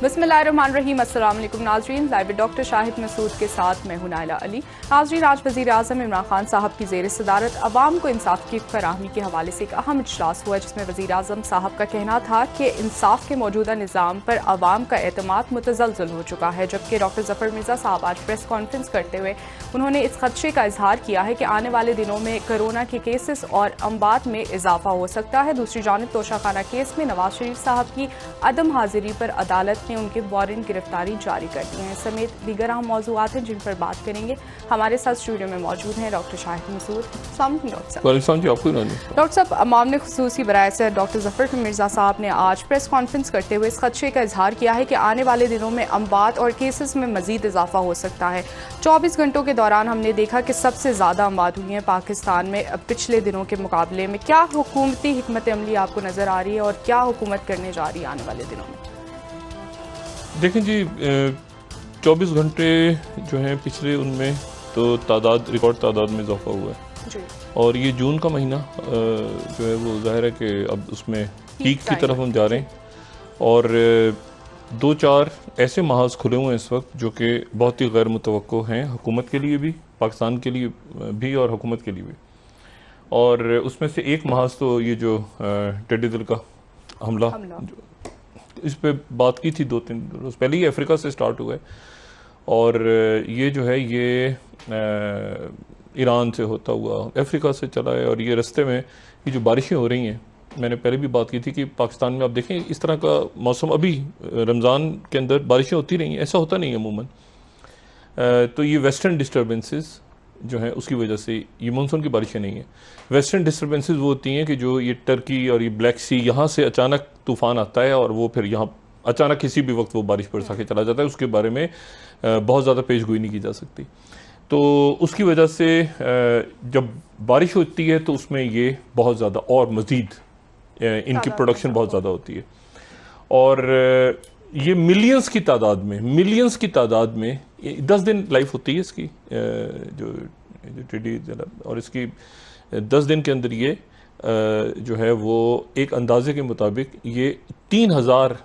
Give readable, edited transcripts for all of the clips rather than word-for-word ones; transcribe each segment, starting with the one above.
बिस्मिल्लाहिर्रहमानिर्रहीम। अस्सलाम वालेकुम नाज़रीन, लाइव डॉक्टर शाहिद मसूद के साथ मैं हूं नाइला अली। नाज़रीन, आज वज़ीर आज़म इमरान खान साहब की ज़ेर सदारत अवाम को इंसाफ की फराहमी के हवाले से एक अहम इजलास हुआ, जिसमें वज़ीर आज़म साहब का कहना था कि इंसाफ के मौजूदा निज़ाम पर अवाम का एतमाद मुतज़लज़ल हो चुका है। जबकि डॉक्टर ज़फ़र मिर्ज़ा साहब आज प्रेस कॉन्फ्रेंस करते हुए उन्होंने इस खदशे का इजहार किया है कि आने वाले दिनों में कोरोना के केसेस और अम्बात में इजाफा हो सकता है। दूसरी जानिब तोशाखाना केस में नवाज शरीफ साहब की अदम हाजिरी पर अदालत ने उनके वारंट गिरफ्तारी जारी कर दी है, समेत दीगर अहम मौज़ूआत हैं जिन पर बात करेंगे। हमारे साथ स्टूडियो में मौजूद हैं डॉक्टर शाहिद मसूद। डॉक्टर साहब, अवाम ने खुसूसी बराए से डॉक्टर ज़फ़र मिर्ज़ा साहब ने आज प्रेस कॉन्फ्रेंस करते हुए इस खदशे का इजहार किया है कि आने वाले दिनों में अम्बात और केसेस में मजीद इजाफा हो सकता है। 24 घंटों के दौरान हमने देखा कि सबसे ज़्यादा अम्बात हुई हैं पाकिस्तान में पिछले दिनों के मुकाबले में। क्या हुकूमती हिकमत अमली आपको नज़र आ रही है और क्या हुकूमत करने जा रही है आने वाले दिनों में? देखें जी, 24 घंटे जो हैं पिछले, उनमें तो रिकॉर्ड तादाद में इजाफा हुआ है जी। और ये जून का महीना जो है वो ज़ाहिर है कि अब उसमें पीक की तरफ हम जा रहे हैं। और 2-4 ऐसे महाज खुले हुए हैं इस वक्त जो कि बहुत ही गैर मुतवक्को हैं, हुकूमत के लिए भी, पाकिस्तान के लिए भी और हुकूमत के लिए भी। और उसमें से एक महाज तो ये जो टेढ़े दिल का हमला इस पे बात की थी 2-3 रोज़ पहले ही, अफ्रीका से स्टार्ट हुआ है। और ये जो है ये ईरान से होता हुआ अफ्रीका से चला है। और ये रास्ते में ये जो बारिशें हो रही हैं, मैंने पहले भी बात की थी कि पाकिस्तान में आप देखें इस तरह का मौसम, अभी रमज़ान के अंदर बारिशें होती रही हैं, ऐसा होता नहीं है अमूमन। तो ये वेस्टर्न डिस्टर्बेंसेस जो है उसकी वजह से, ये मानसून की बारिशें नहीं है, वेस्टर्न डिस्टर्बेंसेस वो होती हैं कि जो ये टर्की और ये ब्लैक सी, यहाँ से अचानक तूफ़ान आता है और वो फिर यहाँ अचानक किसी भी वक्त वो बारिश बरसा के चला जाता है। उसके बारे में बहुत ज़्यादा पेशगोई नहीं की जा सकती। तो उसकी वजह से जब बारिश होती है तो उसमें ये बहुत ज़्यादा और मज़ीद इनकी प्रोडक्शन बहुत ज़्यादा होती है। और ये मिलियंस की तादाद में 10 दिन लाइफ होती है इसकी, जो टिड्डी, और इसकी 10 दिन के अंदर ये जो है वो एक अंदाजे के मुताबिक ये 3000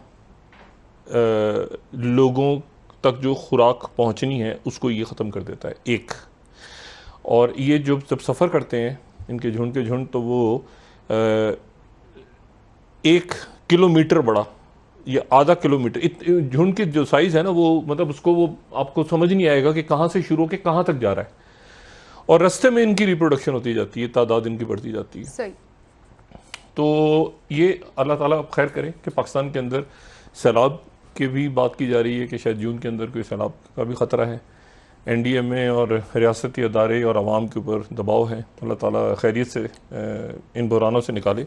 लोगों तक जो खुराक पहुंचनी है उसको ये ख़त्म कर देता है एक। और ये जब सफ़र करते हैं इनके झुंड के झुंड, तो वो 1 किलोमीटर बड़ा, ये आधा किलोमीटर झुंड की जो साइज़ है ना, वो मतलब उसको वो आपको समझ नहीं आएगा कि कहाँ से शुरू होकर कहाँ तक जा रहा है। और रास्ते में इनकी रिप्रोडक्शन होती जाती है, तादाद इनकी बढ़ती जाती है। सही। तो ये अल्लाह ताला खैर करे कि पाकिस्तान के अंदर सैलाब की भी बात की जा रही है कि शायद जून के अंदर कोई सैलाब का भी ख़तरा है। NDMA और रियासती अदारे और आवाम के ऊपर दबाव है। अल्लाह ताला खैरियत से इन बहरानों से निकाले।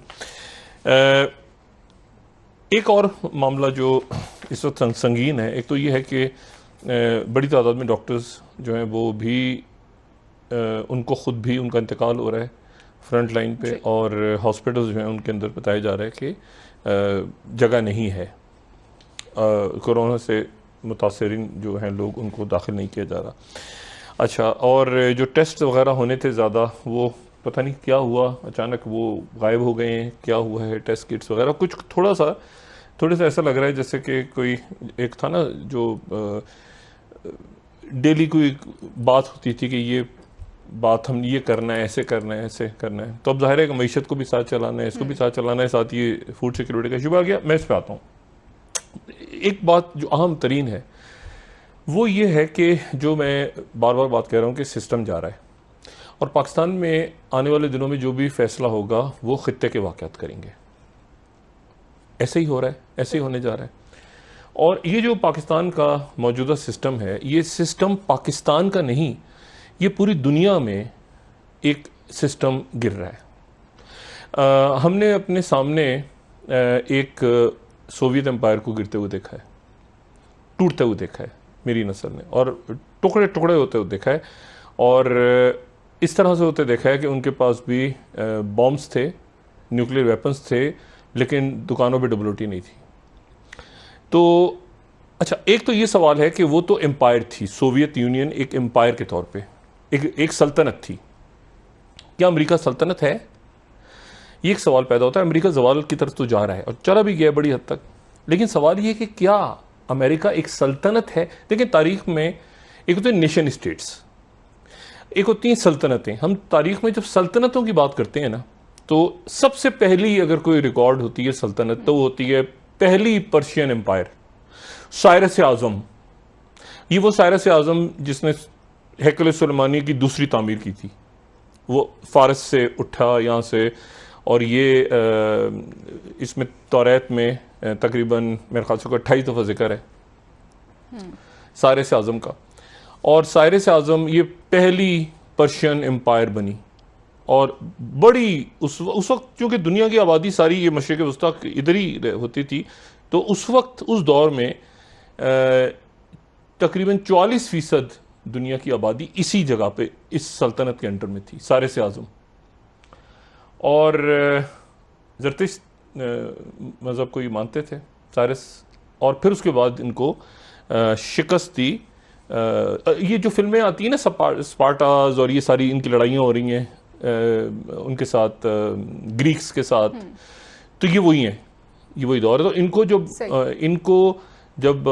एक और मामला जो इस वक्त संगीन है, एक तो ये है कि बड़ी तादाद में डॉक्टर्स जो हैं वो भी उनको ख़ुद भी उनका इंतकाल हो रहा है फ्रंट लाइन पे। और हॉस्पिटल्स जो हैं उनके अंदर बताया जा रहा है कि जगह नहीं है, कोरोना से मुतासरीन जो हैं लोग, उनको दाखिल नहीं किया जा रहा। अच्छा, और जो टेस्ट वगैरह होने थे ज़्यादा, वो पता नहीं क्या हुआ, अचानक वो गायब हो गए हैं, क्या हुआ है, टेस्ट किट्स वगैरह कुछ थोड़ा सा ऐसा लग रहा है जैसे कि कोई एक था ना जो डेली कोई बात होती थी कि ये बात हम ये करना है, ऐसे करना है, ऐसे करना है। तो अब ज़ाहिर है कि मईशत को भी साथ चलाना है, इसको भी साथ चलाना है, साथ ये फूड सिक्योरिटी का इशू आ गया। मैं इस पर आता हूँ। एक बात जो अहम तरीन है वो ये है कि जो मैं बार बार बात कर रहा हूँ कि सिस्टम जा रहा है, और पाकिस्तान में आने वाले दिनों में जो भी फैसला होगा वो खित्ते के वाक़यात करेंगे। ऐसे ही हो रहा है, ऐसे ही होने जा रहा है। और ये जो पाकिस्तान का मौजूदा सिस्टम है, ये सिस्टम पाकिस्तान का नहीं, ये पूरी दुनिया में एक सिस्टम गिर रहा है। हमने अपने सामने एक सोवियत एम्पायर को गिरते हुए देखा है, टूटते हुए देखा है मेरी नस्ल ने, और टुकड़े टुकड़े होते हुए देखा है। और इस तरह से होते देखा है कि उनके पास भी बॉम्ब्स थे, न्यूक्लियर वेपन्स थे, लेकिन दुकानों पे डबलोटी नहीं थी। तो अच्छा, एक तो ये सवाल है कि वो तो एम्पायर थी, सोवियत यूनियन एक एम्पायर के तौर पे एक सल्तनत थी। क्या अमेरिका सल्तनत है? ये एक सवाल पैदा होता है। अमेरिका जवाल की तरफ तो जा रहा है और चला भी गया बड़ी हद तक, लेकिन सवाल ये है कि क्या अमेरिका एक सल्तनत है। देखिए तारीख में एक होते हैं नेशन स्टेट्स, एक होती हैं सल्तनतें। हम तारीख में जब सल्तनतों की बात करते हैं ना, तो सबसे पहली अगर कोई रिकॉर्ड होती है सल्तनत तो वो होती है पहली पर्शियन एम्पायर, साइरस आज़म। ये वो साइरस आज़म जिसने हैकल सुलेमानी की दूसरी तामीर की थी, वो फारस से उठा यहाँ से, और ये इसमें तौरात में तकरीबन मेरे ख्याल से 28 दफ़ा जिक्र है साइरस आज़म का। और साइरस आज़म ये पहली पर्शियन एम्पायर बनी, और बड़ी उस वक्त क्योंकि दुनिया की आबादी सारी ये मशरिक़ वस्ता इधर ही होती थी, तो उस वक्त उस दौर में तकरीबन 44% दुनिया की आबादी इसी जगह पे इस सल्तनत के अंडर में थी, साइरस आज़म। और ज़रतुश्त मज़हब को ये मानते थे साइरस, और फिर उसके बाद इनको शिकस्त दी। ये जो फिल्में आती हैं ना स्पार्टास और ये सारी इनकी लड़ाइयाँ हो रही हैं उनके साथ ग्रीक्स के साथ, तो ये वही हैं, ये वही दौर है। तो इनको जब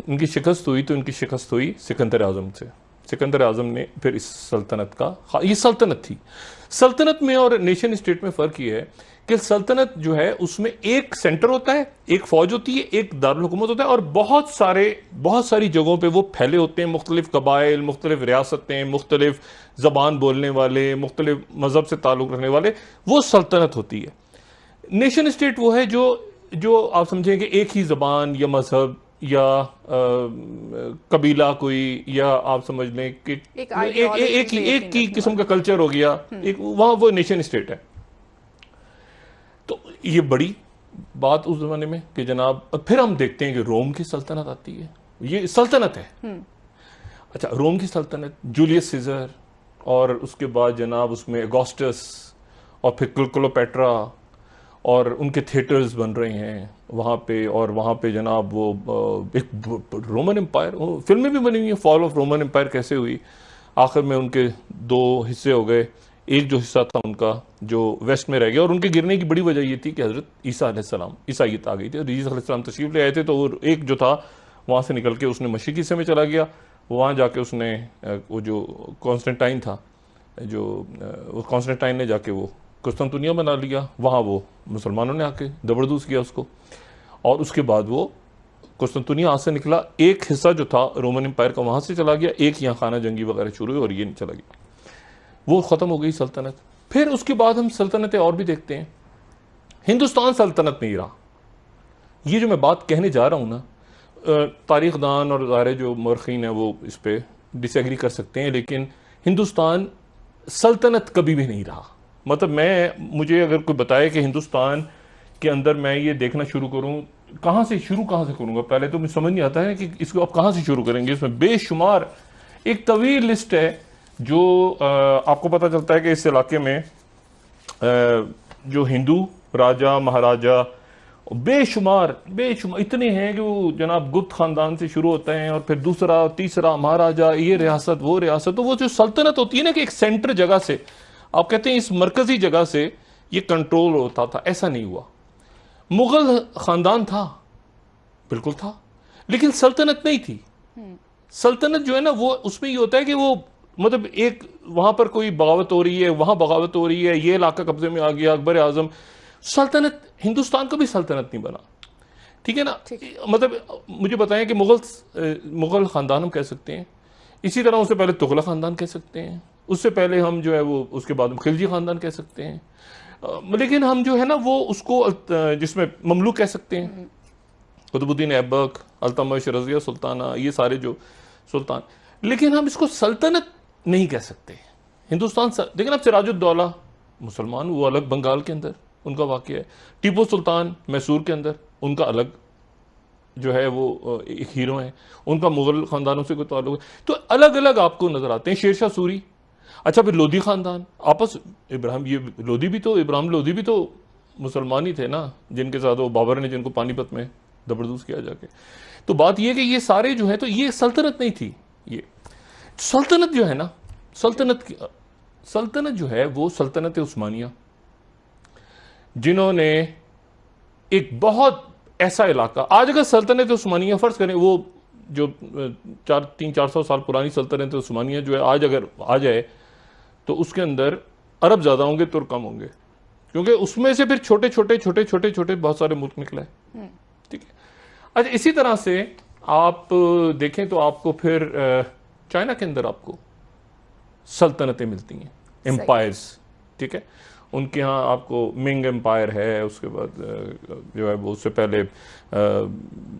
इनकी शिकस्त हुई तो इनकी शिकस्त हुई सिकंदर आज़म से। सिकंदर आज़म ने फिर इस सल्तनत का, ये सल्तनत थी। सल्तनत में और नेशन स्टेट में फ़र्क ये है कि सल्तनत जो है उसमें एक सेंटर होता है, एक फ़ौज होती है, एक दारुल हुकूमत होता है, और बहुत सारी जगहों पे वो फैले होते हैं, मुख्तलिफ कबाइल, मुख्तलिफ रियासतें, मुख्तलिफ ज़बान बोलने वाले, मुख्तलिफ मज़हब से ताल्लुक़ रखने वाले, वो सल्तनत होती है। नेशन स्टेट वो है जो आप समझें कि एक ही ज़बान या मज़हब या कबीला कोई, या आप समझ लें कि एक ही किस्म का कल्चर हो गया, एक वहाँ वो नेशन स्टेट है। तो ये बड़ी बात उस ज़माने में कि जनाब फिर हम देखते हैं कि रोम की सल्तनत आती है, ये सल्तनत है। अच्छा, रोम की सल्तनत, जूलियस सीजर, और उसके बाद जनाब उसमें अगस्टस, और फिर क्लियोपेट्रा, और उनके थिएटर्स बन रहे हैं वहाँ पे, और वहाँ पे जनाब वो एक रोमन एम्पायर, फिल्में भी बनी हुई हैं, फॉल ऑफ रोमन एम्पायर कैसे हुई। आखिर में उनके 2 हिस्से हो गए, एक जो हिस्सा था उनका जो वेस्ट में रह गया, और उनके गिरने की बड़ी वजह ये थी कि हज़रत ईसा अलैहिस्सलाम, ईसाईयत आ गई थी, ईसा अलैहिस्सलाम तशरीफ़ ले आए थे, तो एक जो था वहाँ से निकल के उसने मशरिकी हिस्से में चला गया। वहाँ जाके उसने वो जो कॉन्स्टेंटाइन था, जो कॉन्स्टेंटाइन ने जाके वो कुस्तुनतुनिया बना लिया, वहाँ वो मुसलमानों ने आके ज़बरदस्त किया उसको, और उसके बाद वो कुस्तुनतुनिया यहाँ से निकला, एक हिस्सा जो था रोमन एम्पायर का वहाँ से चला गया, एक यहाँ खाना जंगी वगैरह शुरू हुई, और ये चला गया, वो ख़त्म हो गई सल्तनत। फिर उसके बाद हम सल्तनतें और भी देखते हैं। हिंदुस्तान सल्तनत नहीं रहा। ये जो मैं बात कहने जा रहा हूँ ना, तारीख़ दान और ज़ाहिर जो मौरख़ीन हैं वो इस पर डिसएग्री कर सकते हैं, लेकिन हिंदुस्तान सल्तनत कभी भी नहीं रहा। मतलब मुझे अगर कोई बताए कि हिंदुस्तान के अंदर मैं ये देखना शुरू करूँ, कहाँ से करूँगा, पहले तो मुझे समझ नहीं आता है कि इसको आप कहाँ से शुरू करेंगे। इसमें बेशुमार एक तवील लिस्ट है जो आपको पता चलता है कि इस इलाके में जो हिंदू राजा महाराजा बेशुमार इतने हैं कि वो जनाब गुप्त ख़ानदान से शुरू होते हैं, और फिर दूसरा तीसरा महाराजा, ये रियासत वो रियासत। तो वो जो सल्तनत होती है ना कि एक सेंटर जगह से, आप कहते हैं इस मरकजी जगह से ये कंट्रोल होता था, ऐसा नहीं हुआ। मुगल ख़ानदान था, बिल्कुल था, लेकिन सल्तनत नहीं थी। सल्तनत जो है ना वो उसमें ये होता है कि वो मतलब एक वहाँ पर कोई बगावत हो रही है, वहाँ बगावत हो रही है, ये इलाका कब्जे में आ गया, अकबर आज़म। सल्तनत हिंदुस्तान का भी सल्तनत नहीं बना, ठीक है ना। मतलब मुझे बताएं कि मुगल ख़ानदान हम कह सकते हैं, इसी तरह उससे पहले तुगलक ख़ानदान कह सकते हैं, उससे पहले हम जो है वो उसके बाद हम खिलजी ख़ानदान कह सकते हैं, लेकिन हम जो है ना वो उसको जिसमें ममलूक कह सकते हैं, कुतुबुद्दीन ऐबक, अल्तमिश, रज़िया सुल्ताना, ये सारे जो सुल्तान, लेकिन हम इसको सल्तनत नहीं कह सकते। हिंदुस्तान लेकिन अब सिराजुद्दौला मुसलमान, वो अलग बंगाल के अंदर उनका वाक़या है। टीपू सुल्तान मैसूर के अंदर, उनका अलग जो है वो एक हीरो हैं, उनका मुग़ल ख़ानदानों से कोई ताल्लुक़ है। तो अलग अलग आपको नज़र आते हैं। शेरशाह सूरी, अच्छा फिर लोधी ख़ानदान, आपस इब्राहिम लोधी भी तो मुसलमान ही थे ना, जिनके साथ वो बाबर ने जिनको पानीपत में ज़बरदस्त किया जाके। तो बात यह कि ये सारे जो है, तो ये सल्तनत नहीं थी। ये सल्तनत जो है ना, सल्तनत जो है वो सल्तनत उस्मानिया, जिन्होंने एक बहुत ऐसा इलाका, आज अगर सल्तनत उस्मानिया फर्ज करें, वो जो 300-400 साल पुरानी सल्तनत उस्मानिया जो है आज अगर आ जाए तो उसके अंदर अरब ज़्यादा होंगे, तुर्क कम होंगे, क्योंकि उसमें से फिर छोटे छोटे बहुत सारे मुल्क निकले। ठीक है। अच्छा, इसी तरह से आप देखें तो आपको फिर चाइना के अंदर आपको सल्तनतें मिलती हैं, एम्पायर्स। ठीक है, उनके यहाँ आपको मिंग एम्पायर है, उसके बाद जो है वो उससे पहले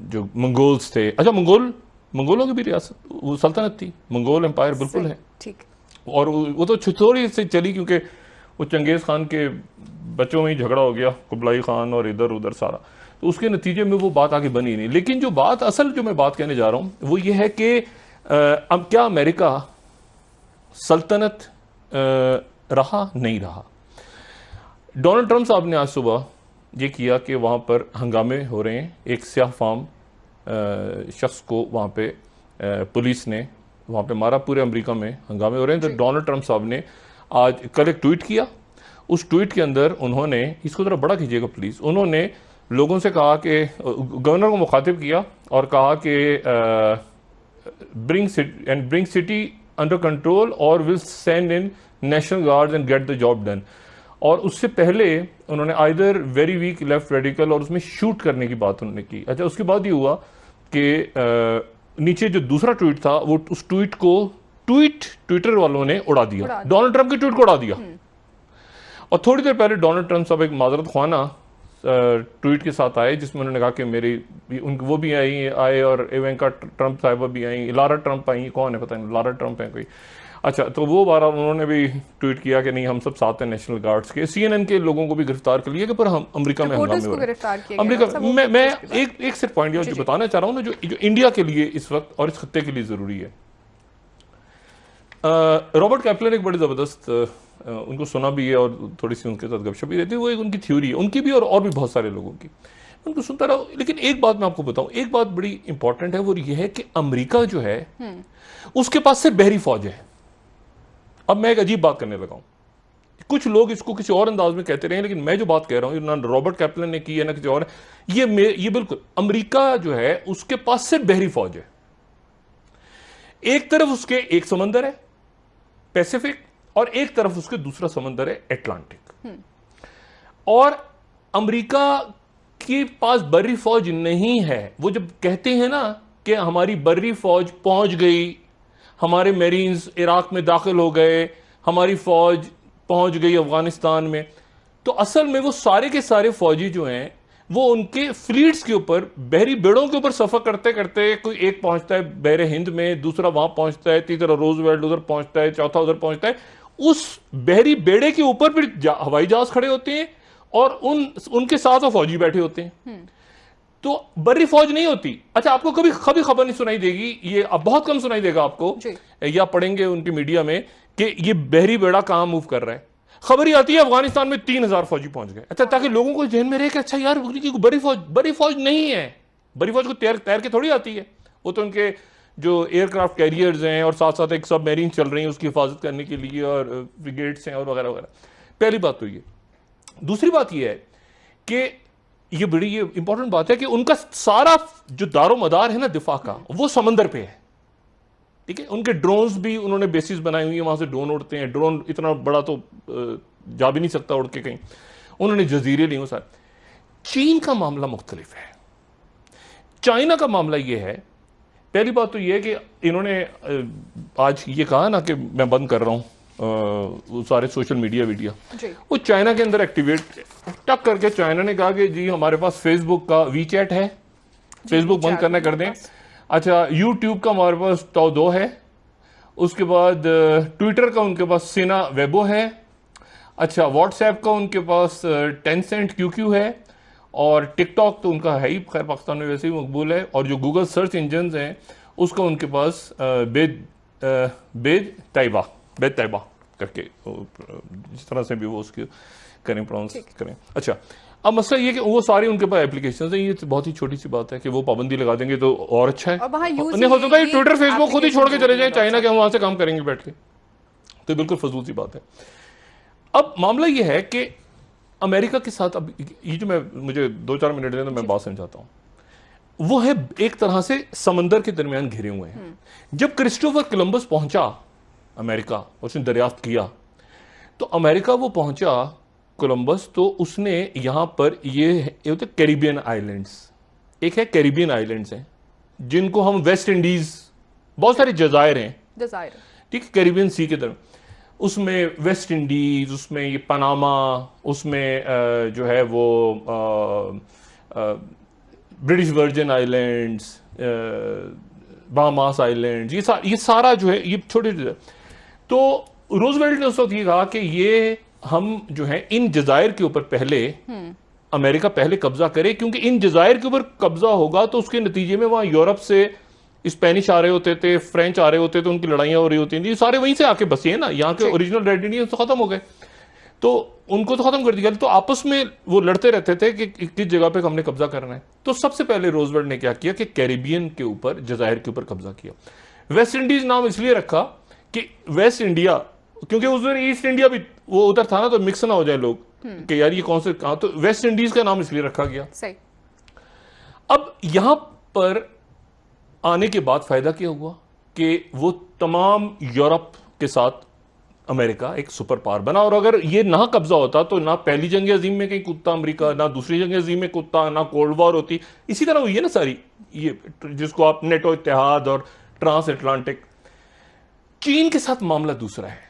जो मंगोल्स थे। अच्छा, मंगोलों की भी रियासत, वो सल्तनत थी, मंगोल एम्पायर बिल्कुल है। ठीक। और वो तो थोड़ी से चली क्योंकि वो चंगेज़ खान के बच्चों में ही झगड़ा हो गया, कुबलाई खान और इधर उधर सारा, तो उसके नतीजे में वो बात आगे बनी नहीं। लेकिन जो बात असल जो मैं बात कहने जा रहा हूँ वो ये है कि अब क्या अमेरिका सल्तनत रहा नहीं रहा। डोनाल्ड ट्रंप साहब ने आज सुबह ये किया कि वहाँ पर हंगामे हो रहे हैं, एक स्याह फाम शख्स को वहाँ पे पुलिस ने वहाँ पे मारा, पूरे अमेरिका में हंगामे हो रहे हैं। तो डोनाल्ड ट्रंप साहब ने आज कल एक ट्वीट किया, उस ट्वीट के अंदर उन्होंने, इसको ज़रा बड़ा कीजिएगा प्लीज़, उन्होंने लोगों से कहा कि गवर्नर को मुखातिब किया और कहा कि ब्रिंग सिटी अंडर कंट्रोल और will send in national guards and get the job done. और उससे पहले उन्होंने either very weak left radical और उसमें शूट करने की बात उन्होंने की। अच्छा, उसके बाद ये हुआ कि नीचे जो दूसरा ट्वीट था वो उस ट्वीट को ट्विटर वालों ने उड़ा दिया, डोनाल्ड ट्रंप के ट्वीट को उड़ा दिया। और थोड़ी देर पहले डोनाल्ड ट्रंप साहब एक माजरत ख्वाना ट्वीट के साथ आए जिसमें उन्होंने कहा कि मेरी वो भी आए और इवेंका ट्रंप साहिबा भी आई, लारा ट्रंप आई, कौन है पता नहीं, लारा ट्रंप है कोई। अच्छा, तो वो बारह उन्होंने भी ट्वीट किया कि नहीं हम सब साथ हैं नेशनल गार्ड्स के। CNN के लोगों को भी गिरफ्तार कर लिया कि पर हम अमेरिका में हंगामे हो रहे हैं। अमेरिका मैं एक सिर्फ पॉइंट जो बताना चाह रहा हूँ ना, जो इंडिया के लिए इस वक्त और इस खत्ते के लिए जरूरी है। रॉबर्ट कैपलर एक बड़ी जबरदस्त, उनको सुना भी है और थोड़ी सी उनके साथ गपशप भी रहती है, वो एक उनकी थ्योरी है, उनकी भी और भी बहुत सारे लोगों की, उनको सुनता रहा। लेकिन एक बात मैं आपको बताऊं, एक बात बड़ी इंपॉर्टेंट है, वो ये है कि अमेरिका जो है उसके पास से बहरी फौज है। अब मैं एक अजीब बात करने लगा हूं, कुछ लोग इसको किसी और अंदाज में कहते रहे, लेकिन मैं जो बात कह रहा हूं ना रॉबर्ट कैपलन ने की है ना किसी और, ये बिल्कुल अमेरिका जो है उसके पास से बहरी फौज है। एक तरफ उसके एक समंदर है पैसिफिक और एक तरफ उसके दूसरा समंदर है अटलांटिक। और अमेरिका के पास बर्री फौज नहीं है। वो जब कहते हैं ना कि हमारी बर्री फौज पहुंच गई, हमारे मेरीन्स इराक में दाखिल हो गए, हमारी फौज पहुंच गई अफगानिस्तान में, तो असल में वो सारे के सारे फौजी जो हैं वो उनके फ्लीट्स के ऊपर, बहरी बेड़ों के ऊपर सफर करते करते, कोई एक पहुंचता है बहरे हिंद में, दूसरा वहां पहुंचता है, तीसरा रोजवेल्ट उधर पहुंचता है, चौथा उधर पहुंचता है, उस बहरी बेड़े के ऊपर फिर हवाई जहाज खड़े होते हैं और उनके साथ वो फौजी बैठे होते हैं। तो बर्री फौज नहीं होती। अच्छा, आपको कभी खबर नहीं सुनाई देगी, ये अब बहुत कम सुनाई देगा आपको, या पढ़ेंगे उनकी मीडिया में कि ये बहरी बेड़ा कहां मूव कर रहा है। खबर ही आती है अफगानिस्तान में 3000 फौजी पहुंच गए। अच्छा, ताकि लोगों को जहन में रहे कि अच्छा यार बड़ी फौज नहीं है। बड़ी फौज को तैर के थोड़ी आती है, वो तो उनके जो एयरक्राफ्ट कैरियर्स हैं और साथ साथ एक सबमरीन चल रही है उसकी हिफाजत करने के लिए, और ब्रिगेड्स हैं और वगैरह वगैरह। पहली बात तो ये। दूसरी बात ये है कि ये बड़ी ये इंपॉर्टेंट बात है कि उनका सारा जो दारो मदार है ना दिफा का, वो समंदर पे है। ठीक है, उनके ड्रोन्स भी उन्होंने बेसिस बनाई हुई है, वहां से ड्रोन उड़ते हैं। ड्रोन इतना बड़ा तो जा भी नहीं सकता उड़ के कहीं, उन्होंने जजीरे लिए सारे। चीन का मामला मुख्तलिफ है। चाइना का मामला ये है, पहली बात तो ये है कि इन्होंने आज ये कहा ना कि मैं बंद कर रहा हूं वो सारे सोशल मीडिया वो चाइना के अंदर एक्टिवेट टक करके चाइना ने कहा कि जी हमारे पास फेसबुक का वीचैट है, फेसबुक बंद करना कर दें। अच्छा, यूट्यूब का हमारे पास तो 2 है, उसके बाद ट्विटर का उनके पास सीना वेबो है, अच्छा व्हाट्सएप का उनके पास टेंसेंट क्यूक्यू है, और टिकटॉक तो उनका है ही, खैर पाकिस्तान में वैसे ही मकबूल है, और जो गूगल सर्च इंजन हैं उसका उनके पास बेज तैयबा करके, जिस तरह से भी वो उसकी करें प्रोनाउंस करें। अच्छा, अब मसला ये कि वो सारी उनके पास एप्लीकेशंस हैं, ये बहुत ही छोटी सी बात है कि वो पाबंदी लगा देंगे तो और अच्छा है। नहीं हो सकता ट्विटर फेसबुक खुद ही छोड़ के चले जाए चाइना के, हम वहां से काम करेंगे बैठ के, तो बिल्कुल फजूल सी बात है। अब मामला ये है कि अमेरिका के साथ अब ये जो मुझे 2-4 मिनट दें तो मैं बात समझाता हूँ। वो है एक तरह से समंदर के दरमियान घिरे हुए हैं। जब क्रिस्टोफर कोलंबस पहुंचा अमेरिका, उसने दरियाफ्त किया, तो अमेरिका वो पहुंचा कोलंबस, तो उसने यहां पर ये होते कैरिबियन आइलैंड्स, एक है कैरिबियन आइलैंड्स हैं जिनको हम वेस्ट इंडीज, बहुत सारे जजायर हैं, ठीक है, कैरिबियन सी के तरफ, उसमें वेस्ट इंडीज, उसमें ये पनामा, उसमें जो है वो British virgin islands, Bahamas islands, ये सारा जो है ये छोटे, तो रूजवेल्ट ने उस वक्त ये कहा कि ये हम जो है इन जजायर के ऊपर पहले अमेरिका पहले कब्जा करे, क्योंकि इन जजायर के ऊपर कब्जा होगा तो उसके नतीजे में वहां यूरोप से स्पेनिश आ रहे होते थे, फ्रेंच आ रहे होते थे, उनकी लड़ाइयां हो रही होती थी, सारे वहीं से आके बसे हैं ना, यहाँ के ओरिजिनल रेड इंडियंस तो खत्म हो गए, तो उनको तो खत्म कर दिया, तो आपस में वो लड़ते रहते थे कि किस जगह पे हमने कब्जा करना है। तो सबसे पहले रोजवेल्ट ने क्या किया कि कैरिबियन के ऊपर, जजायर के ऊपर कब्जा किया। वेस्ट इंडीज नाम इसलिए रखा कि वेस्ट इंडिया, क्योंकि उस दिन ईस्ट इंडिया भी वो उधर था ना, तो मिक्स ना हो जाए लोग कि यार ये कौन से कहा, तो वेस्ट इंडीज का नाम इसलिए रखा गया। सही। अब यहां पर आने के बाद फायदा क्या हुआ कि वो तमाम यूरोप के साथ अमेरिका एक सुपर पावर बना, और अगर ये ना कब्जा होता तो ना पहली जंग अजीम में कहीं कूदता अमेरिका, ना दूसरी जंग अजीम में कूदता, ना कोल्ड वॉर होती, इसी तरह हुई है ना सारी, ये जिसको आप नेटो इत्तेहाद और ट्रांस अटलांटिक। चीन के साथ मामला दूसरा है।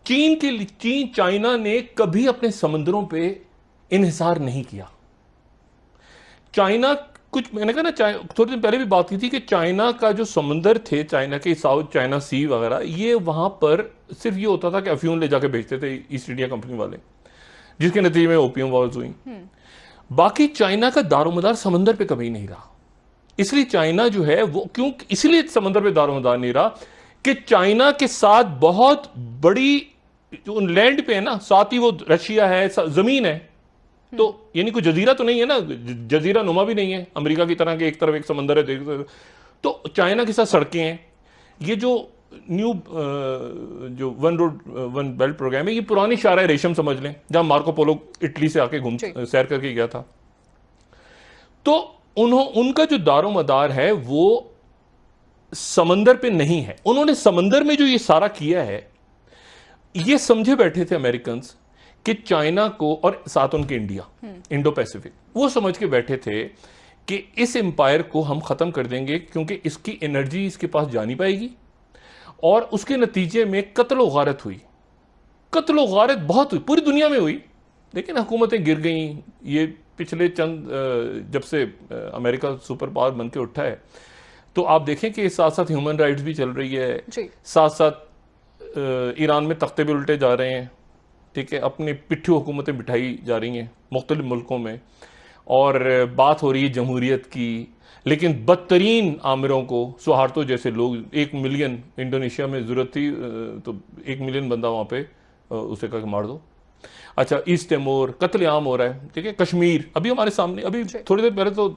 चाइना ने कभी अपने समुद्रों पे इन्हिसार नहीं किया। चाइना कुछ, मैंने कहा ना, थोड़ी दिन पहले भी बात की थी कि चाइना का जो समुंदर थे, चाइना के साउथ चाइना सी वगैरह, ये वहां पर सिर्फ ये होता था कि अफ्यूम ले जाके बेचते थे ईस्ट इंडिया कंपनी वाले, जिसके नतीजे में ओपियम वॉर्स हुई। बाकी चाइना का दारोमदार समंदर पे कभी नहीं रहा। इसलिए चाइना जो है वो इसलिए समंदर पे दारोमदार नहीं रहा कि चाइना के साथ बहुत बड़ी जो लैंड पे है ना, साथ ही वो रशिया है, जमीन है, तो यानी कोई जजीरा तो नहीं है ना, जजीरा नुमा भी नहीं है अमेरिका की तरह के एक तरफ एक समंदर है, तो चाइना के साथ सड़कें हैं। ये जो न्यू जो one road one belt program है, ये पुरानी शारा रेशम समझ लें, जहां मार्को पोलो इटली से आके घूम सैर करके गया था। तो उनका जो दारोमदार है वो समंदर पे नहीं है। उन्होंने समंदर में जो ये सारा किया है, ये समझे बैठे थे अमेरिकन कि चाइना को, और साथ उनके इंडिया, इंडो पैसिफिक, वो समझ के बैठे थे कि इस एम्पायर को हम खत्म कर देंगे, क्योंकि इसकी एनर्जी इसके पास जा नहीं पाएगी, और उसके नतीजे में कत्लो गारत हुई, कत्लो गारत बहुत हुई, पूरी दुनिया में हुई, लेकिन हुकूमतें गिर गई। ये पिछले चंद, जब से अमेरिका सुपर पावर बन के उठा है, तो आप देखें कि साथ साथ ह्यूमन राइट्स भी चल रही है, साथ साथ ईरान में तख्ते भी उल्टे जा रहे हैं, ठीक है, अपनी पिट्ठू हुकूमतें बिठाई जा रही हैं मुख्तलिफ मुल्कों में, और बात हो रही है जमहूरियत की, लेकिन बदतरीन आमिरों को, सुहार्तो जैसे लोग, 1 मिलियन इंडोनेशिया में ज़रूरत थी, तो 1 मिलियन बंदा वहाँ पे उसे कहा मार दो। अच्छा, ईस्ट तिमोर कत्लेआम हो रहा है, ठीक है, कश्मीर अभी हमारे सामने, अभी थोड़ी देर पहले तो,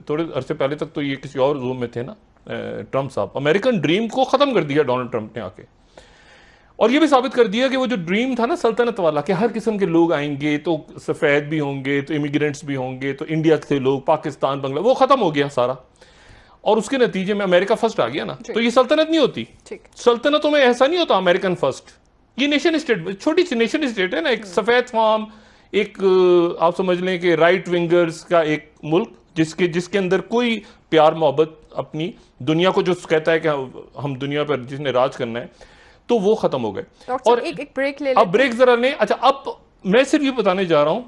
थोड़े अरसे पहले तक तो ये किसी और रूम में थे ना ट्रंप साहब। अमेरिकन ड्रीम को ख़त्म कर दिया डोनाल्ड ट्रंप ने आके, और ये भी साबित कर दिया कि वो जो ड्रीम था ना सल्तनत वाला, कि हर किस्म के लोग आएंगे, तो सफ़ेद भी होंगे, तो इमिग्रेंट्स भी होंगे, तो इंडिया से लोग, पाकिस्तान, बांग्ला, वो ख़त्म हो गया सारा, और उसके नतीजे में अमेरिका फर्स्ट आ गया ना। तो ये सल्तनत नहीं होती, सल्तनतों में ऐसा नहीं होता अमेरिकन फर्स्ट, ये नेशन स्टेट, छोटी सी नेशन स्टेट है ना, एक सफ़ेद फार्म, एक आप समझ लें कि राइट विंगर्स का एक मुल्क, जिसके अंदर कोई प्यार मोहब्बत अपनी दुनिया को, जो कहता है कि हम दुनिया पर जिसने राज करना है, तो वो खत्म हो गए। और एक ब्रेक ले लेते हैं। अब ब्रेक जरा लें। अच्छा, अब मैं सिर्फ ये बताने जा रहा हूं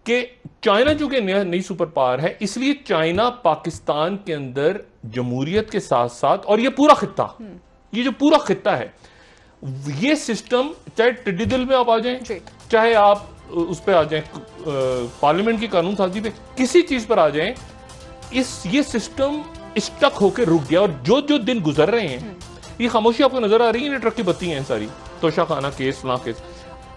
कि चाइना जो कि नई सुपर पावर है, इसलिए चाइना पाकिस्तान के अंदर जमहूरियत के साथ साथ, और ये पूरा खित्ता, ये जो पूरा खित्ता है, ये सिस्टम, चाहे टिड्डी दिल में आप आ जाएं, चाहे आप उस पर आ जाएं, पार्लियामेंट की कानून साजी पे, किसी चीज पर आ जाएं, ये सिस्टम स्टक होकर रुक गया। और जो जो दिन गुजर रहे हैं, ये खामोशी आपको नजर आ रही है, ट्रक की बत्ती हैं सारी, तोशा खाना केस, फलां केस,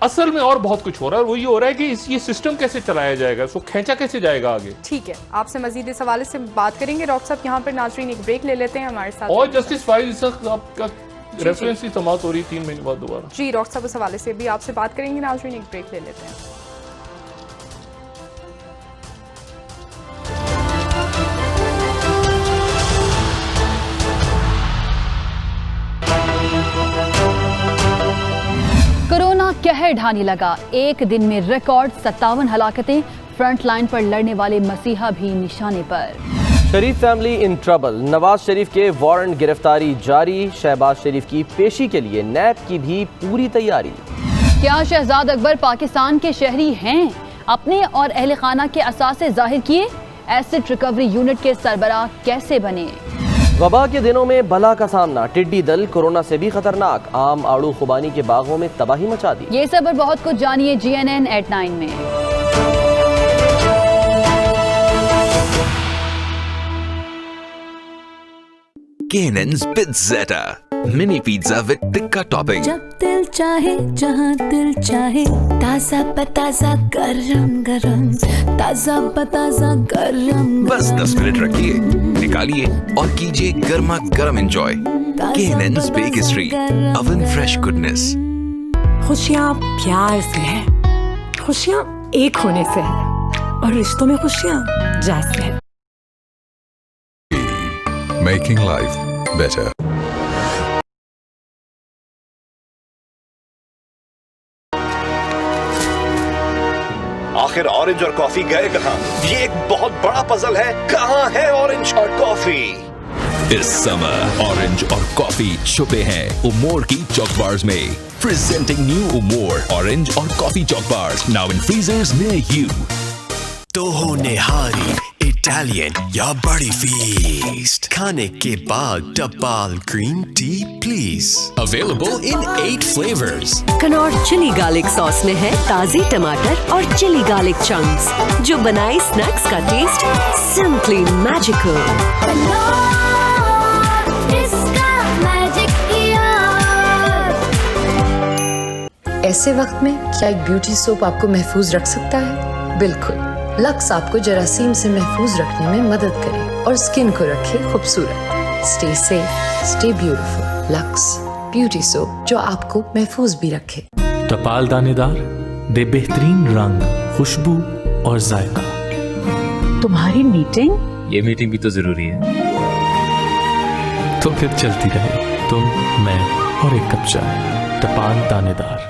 असल में और बहुत कुछ हो रहा है। वो ये हो रहा है कि ये सिस्टम कैसे चलाया जाएगा, इसको खींचा कैसे जाएगा आगे। ठीक है, आपसे मजीद इस हवाले से बात करेंगे डॉक्टर साहब। यहाँ पर नाज़रीन एक ब्रेक ले लेते हैं हमारे साथ, और जस्टिस फाइज आपका रेफरेंस की समाअत हो रही 3 महीने बाद दोबारा। जी डॉक्टर साहब, इस हवाले से भी आपसे बात करेंगे नाज़रीन, एक ब्रेक ले लेते हैं। कहर ढाने लगा। एक दिन में रिकॉर्ड 57 हलाकतें, फ्रंट लाइन पर लड़ने वाले मसीहा भी निशाने पर। शरीफ family in trouble, Nawaz Sharif के वारंट गिरफ्तारी जारी। शहबाज शरीफ की पेशी के लिए नैब की भी पूरी तैयारी। क्या शहजाद अकबर पाकिस्तान के शहरी हैं? अपने और अहले खाना के असासे जाहिर किए। एसिड रिकवरी यूनिट के सरबराह कैसे बने? वबा के दिनों में बला का सामना, टिड्डी दल कोरोना से भी खतरनाक, आम आड़ू खुबानी के बागों में तबाही मचा दी। ये सब और बहुत कुछ जानिए GNN at 9 में। K&N's Pizzetta Mini Pizza with Tikka Topping। जब दिल चाहे जहाँ दिल चाहे, ताज़ा बताज़ा गरम गरम, ताज़ा बताज़ा गरम। बस 10 मिनट रखिए, निकालिए और कीजिए गर्मा गर्म enjoy. K&N's Bakery, Oven Fresh Goodness। खुशियाँ प्यार से है, खुशियाँ एक होने से है, और रिश्तों में खुशियाँ जैसे है। Making life better। आखिर ऑरेंज और कॉफी गए कहाँ? ये एक बहुत बड़ा पजल है। कहाँ है ऑरेंज और कॉफी? इस समर ऑरेंज और कॉफी छुपे हैं उमोर की चॉक बार्स में। प्रेजेंटिंग न्यू उमोर ऑरेंज और coffee chalk bars now in freezers near you. तो हो निहारी इटालियन या बड़ी फीस्ट, खाने के बाद टपाल green tea please. Available in 8 flavours. कनौर चिली गार्लिक सॉस में है ताज़ी टमाटर और चिली गार्लिक चंक्स, जो बनाए स्नैक्स का टेस्ट सिंपली मैजिकल। ऐसे वक्त में क्या एक ब्यूटी सोप आपको महफूज रख सकता है? बिल्कुल, लक्स आपको जरासीम से महफूज रखने में मदद करे और स्किन को रखे खूबसूरत। Stay safe, stay beautiful. Lux beauty soap, जो आपको महफूज भी रखे। टपाल दानेदार दे बेहतरीन रंग, खुशबू और जायका। तुम्हारी मीटिंग? ये मीटिंग भी तो जरूरी है। तो फिर चलती रहे, तुम, मैं और एक कप चाय। टपाल दानेदार।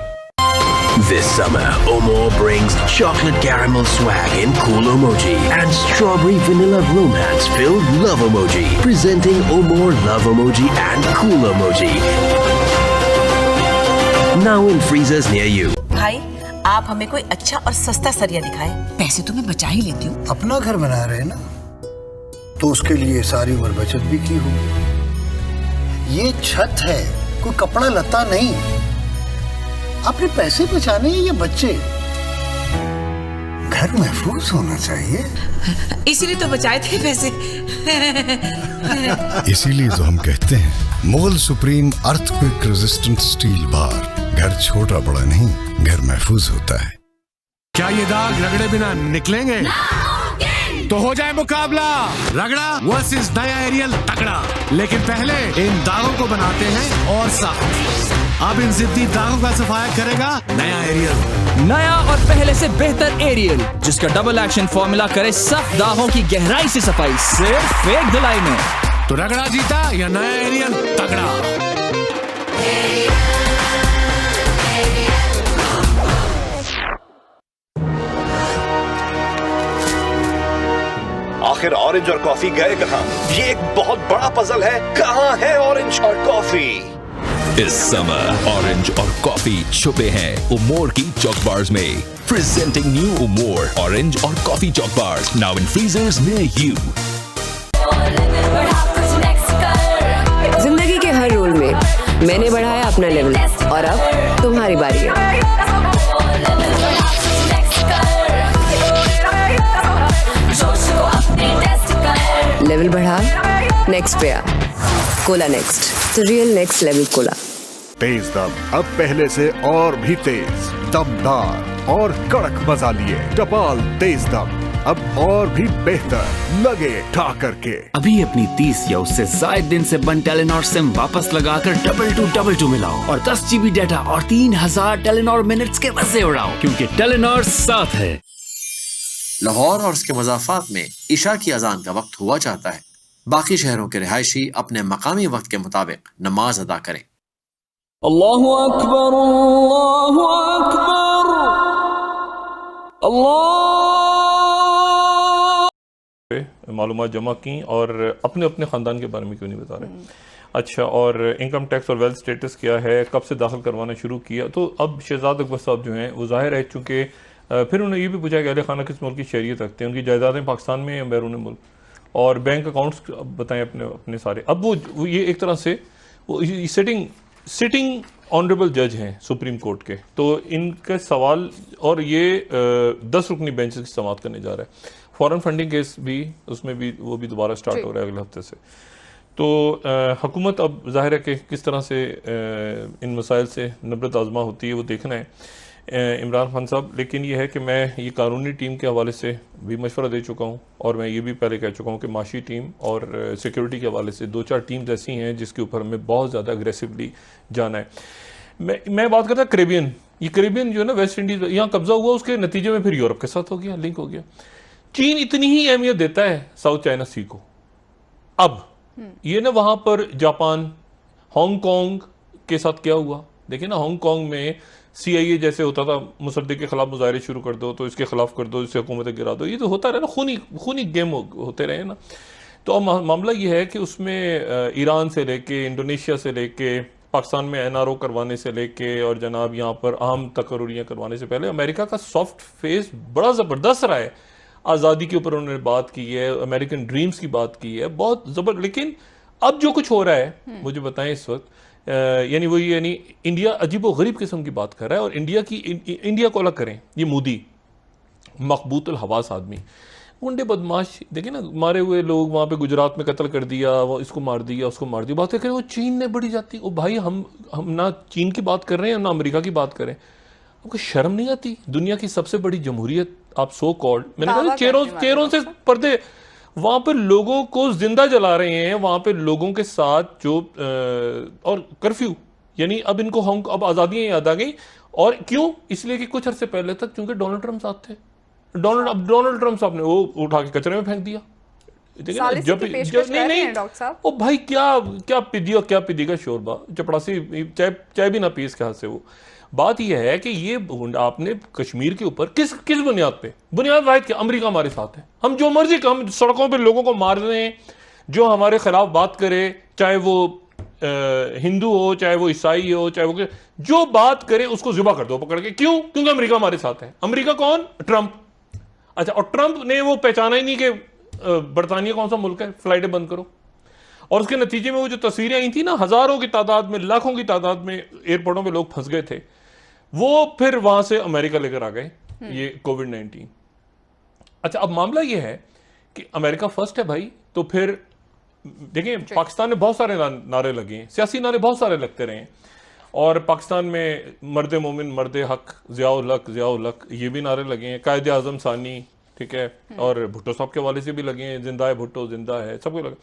This summer, Omor brings chocolate caramel swag in cool emoji and strawberry vanilla romance filled love emoji. Presenting Omor love emoji and cool emoji. Now in freezers near you. भाई, आप हमें कोई अच्छा और सस्ता सरिया दिखाएं। पैसे तो मैं बचा ही लेती हूँ। अपना घर बना रहे हैं ना, तो उसके लिए सारी उम्र बचत भी की होगी। ये छत है, कोई कपड़ा लता नहीं। अपने पैसे बचाने ये बच्चे, घर महफूज होना चाहिए। इसीलिए तो बचाए थे पैसे। इसीलिए तो हम कहते हैं Mughal supreme earthquake resistant steel bar. घर छोटा बड़ा नहीं, घर महफूज होता है। क्या ये दाग रगड़े बिना निकलेंगे? तो हो जाए मुकाबला रगड़ा वर्सेस नया एरियल तगड़ा। लेकिन पहले इन दागों को बनाते हैं और साफ। अब इन जिद्दी दागों का सफाया करेगा नया एरियल। नया और पहले से बेहतर एरियल, जिसका डबल एक्शन फॉर्मूला करे सख्त दागों की गहराई से सफाई सिर्फ एक धुलाई में। तो रगड़ा जीता या नया एरियल तगड़ा? आखिर ऑरेंज और कॉफी गए कहाँ? ये एक बहुत बड़ा पजल है। कहाँ है ऑरेंज और कॉफी? इस समर ऑरेंज और कॉफी छुपे हैं उमोर की चॉक बार्स में। प्रेजेंटिंग न्यू उमोर ऑरेंज और coffee chalk bars now in freezers near you. जिंदगी के हर रोल में मैंने बढ़ाया अपना लेवल, और अब तुम्हारी बारी है। लेवल बढ़ा, नेक्स्ट पे आ। Cola next, the real next level cola. तेज दम अब पहले से और भी तेज, दमदार और कड़क मजा लिए। टपाल तेज दम अब और भी बेहतर लगे ठा करके। अभी अपनी 30 या उससे ज्यादा दिन से बन टेलीनॉर सिम वापस लगाकर 2222 मिलाओ और 10 GB डाटा और 3000 टेलीनॉर मिनट्स के मजे उड़ाओ, क्योंकि टेलीनॉर साथ है। लाहौर और उसके मज़ाफ़ात में इशा की अजान का वक्त हुआ चाहता है। बाकी शहरों के रिहायशी अपने मकामी वक्त के मुताबिक नमाज अदा करें। अल्लाहु अकबर, अल्लाहु अकबर। मालूमात जमा की और अपने अपने ख़ानदान के बारे में क्यों नहीं बता रहे। अच्छा, और इनकम टैक्स और वेल्थ स्टेटस क्या है, कब से दाखिल करवाना शुरू किया। तो अब शहजाद अकबर साहब जो हैं वो ज़ाहिर है, चूँकि फिर उन्होंने ये भी पूछा कि अहले खाना किस मुल्क की शहरियत रखते हैं, उनकी जायदादें पाकिस्तान में या बैरून मुल्क, और बैंक अकाउंट्स बताएं अपने अपने सारे। अब वो ये एक तरह से वो सिटिंग ऑनरेबल जज हैं सुप्रीम कोर्ट के, तो इनके सवाल और ये 10 रुकनी बेंच की समाअत करने जा रहा है। फॉरेन फंडिंग केस भी उसमें भी वो भी दोबारा स्टार्ट हो रहा है अगले हफ्ते से। तो हुकूमत अब जाहिर है कि किस तरह से इन मसाइल से नबरत आजमा होती है वो देखना है इमरान खान साहब। लेकिन ये है कि मैं ये कानूनी टीम के हवाले से भी मशवरा दे चुका हूँ, और मैं ये भी पहले कह चुका हूँ कि माशी टीम और सिक्योरिटी के हवाले से 2-4 टीम्स ऐसी हैं जिसके ऊपर हमें बहुत ज़्यादा अग्रेसिवली जाना है। मैं बात करता कैरेबियन, ये कैरेबियन जो है ना, वेस्ट इंडीज़ यहाँ कब्जा हुआ, उसके नतीजे में फिर यूरोप के साथ हो गया, लिंक हो गया। चीन इतनी ही अहमियत देता है साउथ चाइना सी को। अब ये ना वहाँ पर जापान, हांगकांग के साथ क्या हुआ देखिए ना, हांगकांग में CIA जैसे होता था, मुसद्दिक के खिलाफ मुजाहरे शुरू कर दो तो इसके खिलाफ कर दो, इससे हुकूमत गिरा दो, ये तो होता रहे ना, खूनी गेम होते रहे ना। तो अब मामला ये है कि उसमें ईरान से लेके, इंडोनेशिया से लेके, पाकिस्तान में NRO करवाने से लेके, और जनाब यहाँ पर अहम तकर्रुरियाँ करवाने से पहले अमेरिका का सॉफ्ट फेस बड़ा ज़बरदस्त रहा है। आज़ादी के ऊपर उन्होंने बात की है, अमेरिकन ड्रीम्स की बात की है, बहुत ज़बरदस्त। लेकिन अब जो कुछ हो रहा है मुझे बताएं इस वक्त, यानी इंडिया अजीबो गरीब किस्म की बात कर रहा है। और इंडिया को अलग करें, ये मोदी मकबूतुल हवास आदमी, गुंडे बदमाश, देखिए ना, मारे हुए लोग वहाँ पे गुजरात में कत्ल कर दिया, वो इसको मार दिया, उसको मार दिया, बात करें वो चीन ने बड़ी जाती। ओ भाई, हम ना चीन की बात कर रहे हैं ना अमेरिका की बात करें, आपको शर्म नहीं आती? दुनिया की सबसे बड़ी जमहूरियत आप सो कॉल्ड, मैंने कहा चेहरों से पर्दे, वहां पे लोगों को जिंदा जला रहे हैं, वहां पे लोगों के साथ जो और कर्फ्यू, यानी अब इनको अब आज़ादियाँ याद आ गई। और क्यों? इसलिए कि कुछ अरसे पहले तक क्योंकि डोनाल्ड ट्रम्प साथ थे, डोनाल्ड ट्रम्प साहब ने वो उठा के कचरे में फेंक दिया। नहीं ओ भाई, क्या पिदी का शोरबा, चपड़ासी चाय भी ना पी इसके हाथ से। वो बात यह है कि ये आपने कश्मीर के ऊपर किस बुनियाद पे, बुनियाद वाहिद के अमेरिका हमारे साथ है, हम जो मर्जी हम सड़कों पे लोगों को मार रहे हैं, जो हमारे खिलाफ बात करे, चाहे वो हिंदू हो, चाहे वो ईसाई हो, चाहे वो जो बात करे उसको ज़िबा कर दो पकड़ के। क्यों? क्योंकि अमेरिका हमारे साथ है। अमेरिका कौन? ट्रंप। अच्छा, और ट्रंप ने वो पहचाना ही नहीं कि बरतानिया कौन सा मुल्क है, फ्लाइटें बंद करो। और उसके नतीजे में वो जो तस्वीरें आई थी ना, हजारों की तादाद में, लाखों की तादाद में एयरपोर्टों पे लोग फंस गए थे, वो फिर वहां से अमेरिका लेकर आ गए ये कोविड-19। अच्छा, अब मामला ये है कि अमेरिका फर्स्ट है भाई, तो फिर देखिए पाकिस्तान में बहुत सारे नारे लगे हैं, सियासी नारे बहुत सारे लगते रहे हैं, और पाकिस्तान में मर्द मोमिन मर्द हक, ज़ियाउल हक ये भी नारे लगे हैं, कायदे आज़म सानी, ठीक है, और भुट्टो साहब के वाले से भी लगे हैं, जिंदा है भुट्टो, जिंदा है, सबको लगे।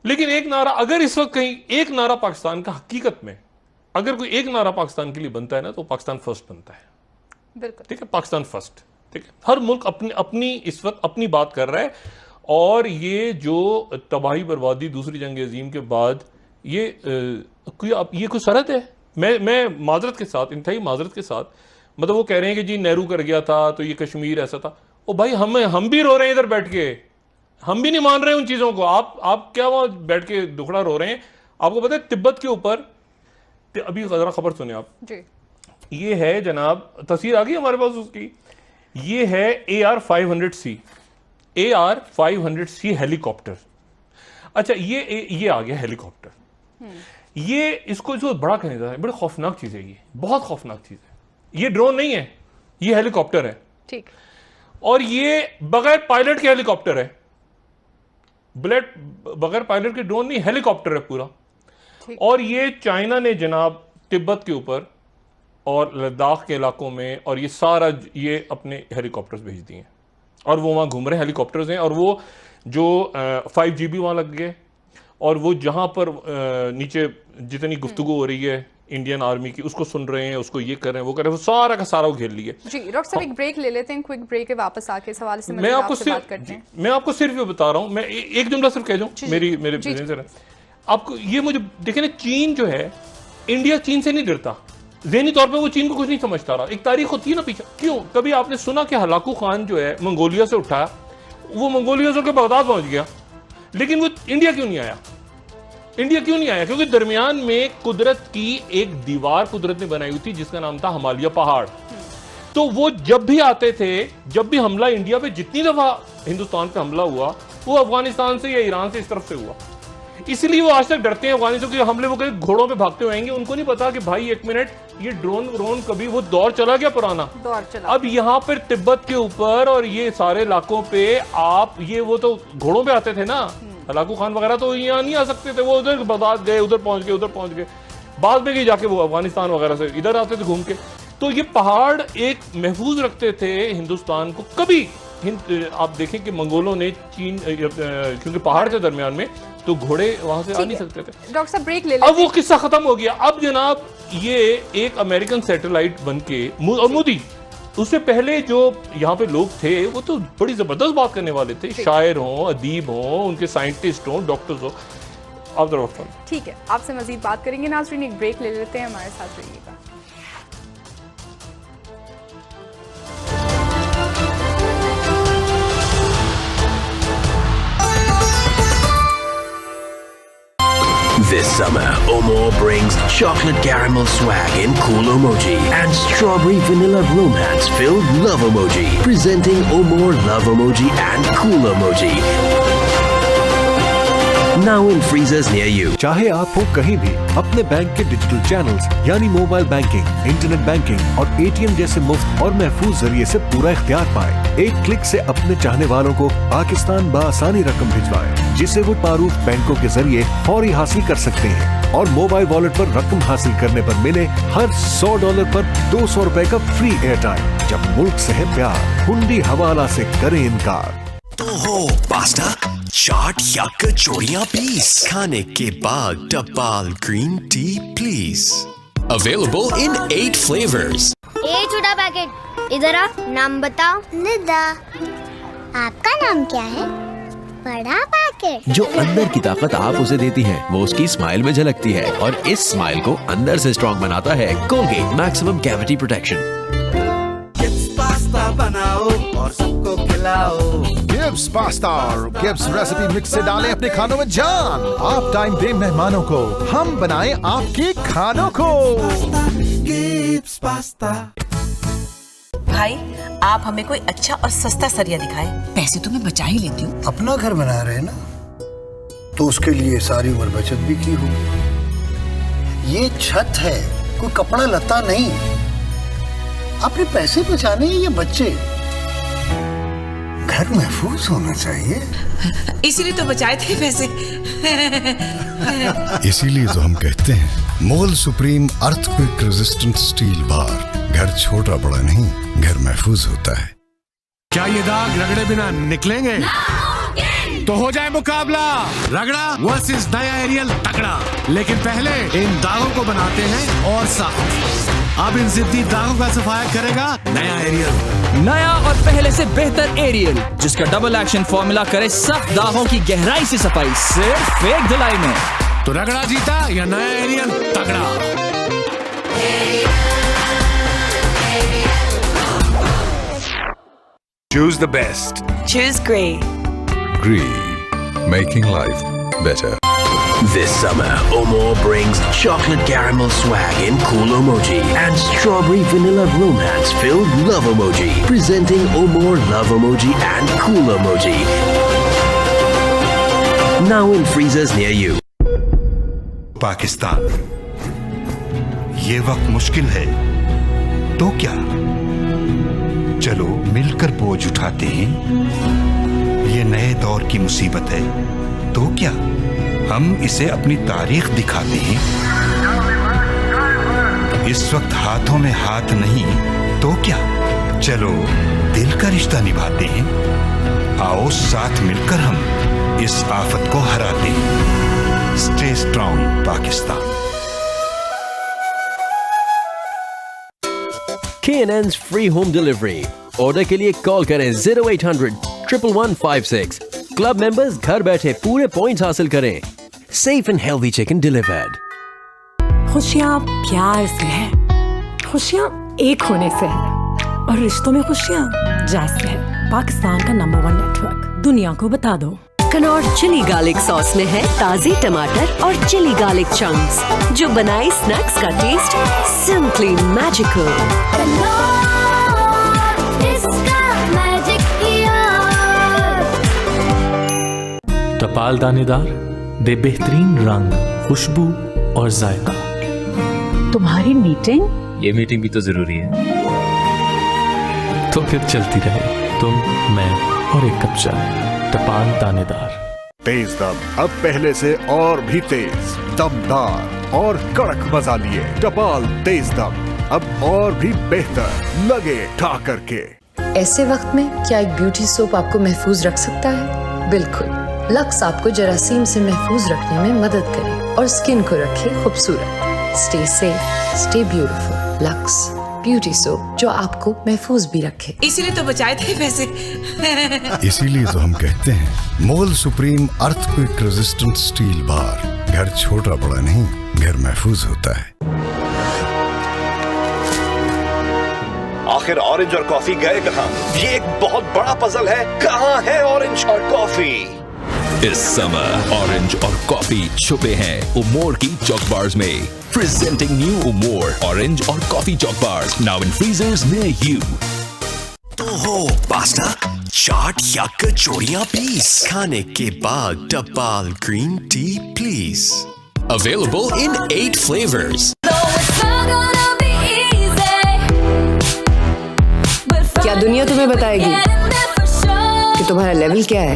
लेकिन एक नारा, अगर इस वक्त कहीं एक नारा पाकिस्तान का हकीकत में, अगर कोई एक नारा पाकिस्तान के लिए बनता है ना, तो पाकिस्तान फर्स्ट बनता है, बिल्कुल, ठीक है, पाकिस्तान फर्स्ट, ठीक है। हर मुल्क अपनी इस वक्त अपनी बात कर रहा है, और ये जो तबाही बर्बादी दूसरी जंग अजीम के बाद, ये कोई सरहद है। मैं माजरत के साथ, इंतहाई माजरत के साथ, मतलब वो कह रहे हैं कि जी नेहरू कर गया था तो ये कश्मीर ऐसा था। ओ भाई, हम भी रो रहे हैं इधर बैठ के, हम भी नहीं मान रहे उन चीजों को। आप क्या वहां बैठ के दुखड़ा रो रहे हैं? आपको पता है तिब्बत के ऊपर, अभी जरा खबर सुने आप जी, ये है जनाब, तस्वीर आ गई हमारे पास उसकी, ये है AR-500C हेलीकॉप्टर। अच्छा, ये आ गया हेलीकॉप्टर, ये इसको बड़ा कहने जा रहा है, बड़ी खौफनाक चीज है, ये बहुत खौफनाक चीज है। ये ड्रोन नहीं है, ये हेलीकॉप्टर है, ठीक, और ये बगैर पायलट के हेलीकॉप्टर है, बगैर पायलट के ड्रोन नहीं, हेलीकॉप्टर है पूरा। और ये चाइना ने जनाब तिब्बत के ऊपर और लद्दाख के इलाकों में, और ये सारा ये अपने हेलीकॉप्टर्स भेज दिए हैं, और वो वहाँ घूम रहे हेलीकॉप्टर्स हैं, और वो जो 5G भी वहाँ लग गए, और वो जहाँ पर नीचे जितनी गुफ्तगू हो रही है इंडियन आर्मी की, उसको सुन रहे हैं, उसको ये कर रहे हैं, वो कर रहे हैं, वो सारा का सारा वो घेर लिए। जी डॉक्टर साहब, एक ब्रेक ले लेते हैं, क्विक ब्रेक है, वापस आके सवाल से मैं आपको सिर्फ ये बता रहा हूँ, मैं एक जुमला सिर्फ कह दूं, मेरे आपको ये, मुझे देखें ना, चीन जो है, इंडिया चीन से नहीं डरता, ज़हनी तौर पे वो चीन को कुछ नहीं समझता रहा। एक तारीख होती है ना पीछे। क्यों कभी आपने सुना कि हलाकू खान जो है मंगोलिया से उठा, वो मंगोलिया से बगदाद पहुंच गया, लेकिन वो इंडिया क्यों नहीं आया? इंडिया क्यों नहीं आया? क्योंकि दरमियान में कुदरत की एक दीवार कुदरत ने बनाई हुई थी जिसका नाम था हिमालय पहाड़। तो वो जब भी आते थे, जब भी हमला इंडिया पे, जितनी दफा हिंदुस्तान पे हमला हुआ वो अफगानिस्तान से या ईरान से इस तरफ से हुआ। इसलिए वो आज तक डरते हैं अफगानिस्तान के हमले। वो कहीं घोड़ों पे भागते हुए आएंगे, उनको नहीं पता कि भाई एक मिनट, ये ड्रोन कभी वो दौर चला गया पुराना, दौर चला। अब यहाँ पर तिब्बत के ऊपर और ये सारे इलाकों पे आप ये वो तो घोड़ों पे आते थे ना, हलाकू खान वगैरह तो यहाँ नहीं आ सकते थे, वो उधर बगदाद गए, उधर पहुंच गए, बाद में जाके वो अफगानिस्तान वगैरह से इधर आते थे घूम के। तो ये पहाड़ एक महफूज रखते थे हिंदुस्तान को। कभी आप देखें कि मंगोलों ने चीन, क्योंकि पहाड़ के दरमियान में, तो घोड़े वहां से आ नहीं सकते थे। डॉक्टर साहब ब्रेक ले लेते हैं। अब वो किस्सा खत्म हो गया। अब जनाब ये एक अमेरिकन सैटेलाइट बनके, और मोदी, उससे पहले जो यहाँ पे लोग थे वो तो बड़ी जबरदस्त बात करने वाले थे, शायर हों, अदीब हों, उनके साइंटिस्ट हों, डॉक्टर्स हों। आप जरा ठीक है, आपसे मजीद बात करेंगे। नाज़रीन एक ब्रेक ले लेते हैं, हमारे साथ रहिएगा। This summer, Omor brings chocolate caramel swag in cool emoji and strawberry vanilla romance-filled love emoji. Presenting Omor love emoji and cool emoji. Now in freezers near you. चाहे आप हो कहीं भी, अपने बैंक के डिजिटल चैनल्स यानी mobile banking, internet banking और ATM जैसे मुफ्त और महफूज जरिए से पूरा इख्तियार पाए। एक क्लिक से अपने चाहने वालों को पाकिस्तान बआसानी रकम भिजवाएं, जिसे वो मारूफ बैंकों के जरिए फौरी हासिल कर सकते हैं। और मोबाइल वॉलेट पर रकम हासिल करने पर मिले हर $100 पर $200 रुपए का फ्री एयर टाइम। जब मुल्क से है प्यार, हुंडी हवाला से करें इनकार। ओहो, पास्ता, चाट या कचौड़ियाँ प्लीज। खाने के बाद टपाल green tea please. Available in 8 flavors. ए छोटा पैकेट, इधर आ, नाम बताओ। निदा। आपका नाम क्या है? बड़ा पैकेट। जो अंदर की ताकत आप उसे देती हैं, वो उसकी स्माइल में झलकती है, और इस स्माइल को अंदर से स्ट्रॉन्ग बनाता है Colgate maximum cavity protection. Pasta बनाओ और सबको खिलाओ। गिब्स पास्ता और गिब्स रेसिपी मिक्स से डालें अपने खानों में जान। आप टाइम दें मेहमानों को, हम बनाएं आपके खानों को। Gibbs pasta. भाई आप हमें कोई अच्छा और सस्ता सरिया दिखाएं, पैसे तो मैं बचा ही लेती हूँ। अपना घर बना रहे हैं ना, तो उसके लिए सारी उम्र बचत भी की होगी। ये छत है, कोई कपड़ा लता नहीं। अपने पैसे बचाने ये बच्चे, घर महफूज होना चाहिए। इसीलिए तो बचाए थे पैसे। इसीलिए तो हम कहते हैं Mughal supreme earthquake resistant steel bar. घर छोटा बड़ा नहीं, घर महफूज होता है। क्या ये दाग रगड़े बिना निकलेंगे? तो हो जाए मुकाबला। रगड़ा वर्सेस नया एरियल तगड़ा। लेकिन पहले इन दागों को बनाते हैं और सख्त। अब इन जिद्दी दागों का सफाया करेगा नया एरियल। नया और पहले से बेहतर एरियल, जिसका डबल एक्शन फॉर्मूला करे सख्त दागों की गहराई से सफाई सिर्फ एक धुलाई में। तो रगड़ा जीता या नया एरियल तगड़ा? Choose the best. Choose Grey. Gree, making life better. This summer, Omor brings chocolate caramel swag in cool emoji and strawberry vanilla romance-filled love emoji. Presenting Omor love emoji and cool emoji. Now in freezers near you. Pakistan, ये वक्त मुश्किल है, तो क्या? चलो मिलकर बोझ उठाते हैं। ये नए दौर की मुसीबत है, तो क्या? हम इसे अपनी तारीख दिखाते हैं। इस वक्त हाथों में हाथ नहीं, तो क्या? चलो दिल का रिश्ता निभाते हैं। आओ साथ मिलकर हम इस आफत को हराते हैं। Stay strong Pakistan. K&N's free home delivery. Order के लिए कॉल करें 0800 11156। क्लब मेंबर्स घर बैठे पूरे पॉइंट्स हासिल करें। Safe and healthy chicken delivered. खुशियाँ प्यार से है, खुशियाँ एक होने से है और रिश्तों में खुशियाँ जैज से है। पाकिस्तान का नंबर 1 नेटवर्क, दुनिया को बता दो। कनौर चिली गार्लिक सॉस में है ताजे टमाटर और चिली गार्लिक चंक्स, जो बनाए स्नैक्स का टेस्ट सिंपली मैजिकल। टपाल दानेदार दे बेहतरीन रंग, खुशबू और जायका। तुम्हारी मीटिंग? ये मीटिंग भी तो जरूरी है। तो फिर चलती रहे तुम, मैं और एक कप चाय। टपाल दानेदार। तेज दम अब पहले से और भी तेज, दमदार और कड़क मजा लिए। टपाल तेज दम अब और भी बेहतर लगे ठा करके। ऐसे वक्त में क्या एक ब्यूटी सोप आपको महफूज रख सकता है? बिल्कुल, लक्स आपको जरासीम से महफूज रखने में मदद करे और स्किन को रखे खूबसूरत। Stay safe, stay beautiful. Lux beauty soap जो आपको महफूज भी रखे। इसीलिए तो बचाए थे पैसे। इसीलिए तो हम कहते हैं Mughal supreme earthquake resistant steel bar. घर छोटा बड़ा नहीं, घर महफूज होता है। आखिर ऑरेंज और कॉफी गए कहां? ये एक बहुत बड़ा पजल है। कहां है ऑरेंज और कॉफी? इस समर ऑरेंज और कॉफी छुपे हैं उमोर की चॉक बार्स में। प्रेजेंटिंग न्यू उमोर ऑरेंज और coffee chalk bars now in freezers near you. ओहो, पास्ता, चाट या कचौड़ियाँ प्लीज। खाने के बाद टपाल green tea please. Available in 8 flavors. क्या दुनिया तुम्हें बताएगी कि तुम्हारा लेवल क्या है?